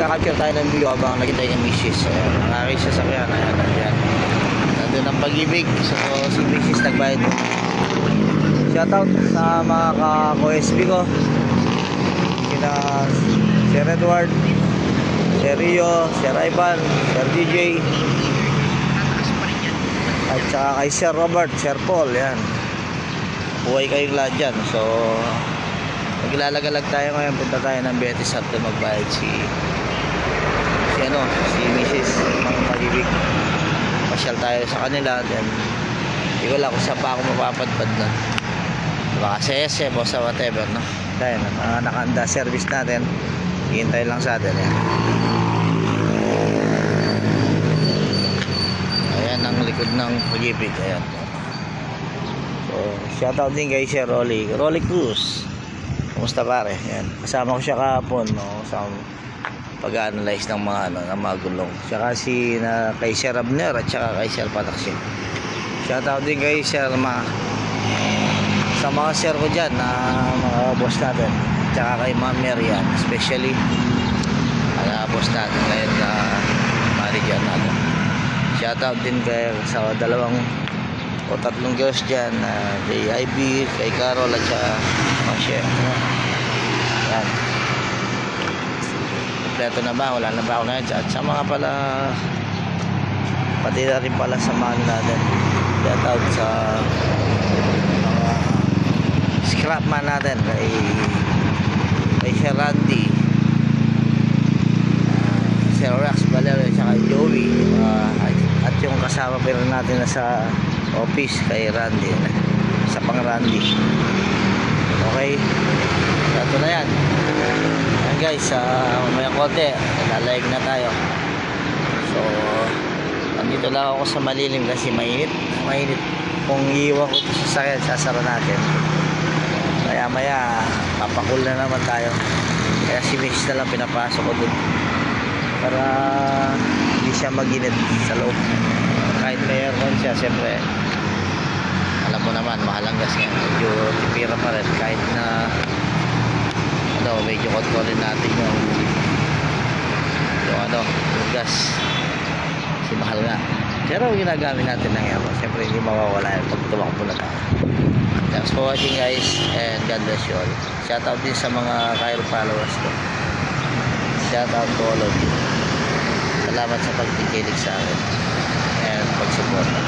magkakapture tayo ng video habang nakita yung misis. Ayan, ang aking sasakyan. Ayan, nandiyan. Nandun ang Pag-ibig. So, si misis nagbayad. Shoutout sa mga ka-OSB ko. Sina Sir Edward, Sir Rio, Sir Ivan, Sir DJ, at saka kay Sir Robert, Sir Paul. Yan, buhay kayong lahat dyan. So maglalagalag tayo ngayon. Punta tayo ng Betis at magbayad si Mrs. mga Pag-ibig. Pasyal tayo sa kanila. Then hindi ko lang kung saan pa ako mapapadpad na, baka sa SM o sa whatever, no? Dahil nakanda service natin, hihintay lang sa atin. Ayan ang likod ng Pag-ibig. Ayan. So shoutout din kay Sir Rolly Cruz. Kumusta pare? Ayan. Kasama ko siya kahapon, no? Sa pag-analyze ng mga ng mga gulong. Saka kay Sir Abner at saka kay Sir Pataksyon. Shoutout din kay Sir sa mga sir ko dyan na mga boss natin, tsaka kay Ma'am Marian, especially boss natin ngayon na manager natin. Shoutout din kay sa dalawang o tatlong girls dyan, kay Ivy, kay Carol at saka mga chef. Yan, kompleto na ba? Wala na ba ako na yan? At sa mga pala, pati na rin pala sa mga natin. Shoutout sa scrapman natin, kay Sir Randy, Sir Rex Valerio, at Joey, at yung kasama pero natin na sa office kay Randy, sa pang Randy. Okay, ito na yan. Yan guys, may konti nalalayag na tayo. So nandito lang ako sa malilim kasi mainit. Kung iiwan ko ito sa sakyan, sasara natin. Kaya maya papakul na naman tayo. Kaya si Mrs. na lang pinapasok ko dun para hindi siya maginid sa loob. Kahit may aircon siya, siyempre alam mo naman, mahal ang gas niya. Medyo tipira pa rin kahit na medyo kontrolin natin yung gas kasi mahal nga. Pero ginagamit natin ng aircon, siyempre hindi mawawala yan pag tumakbo na tayo. Thanks for watching guys, and God bless you all. Shoutout din sa mga Cairo followers ko. Shoutout to all of you. Salamat sa pagkikilig sa akin and pagsuporta.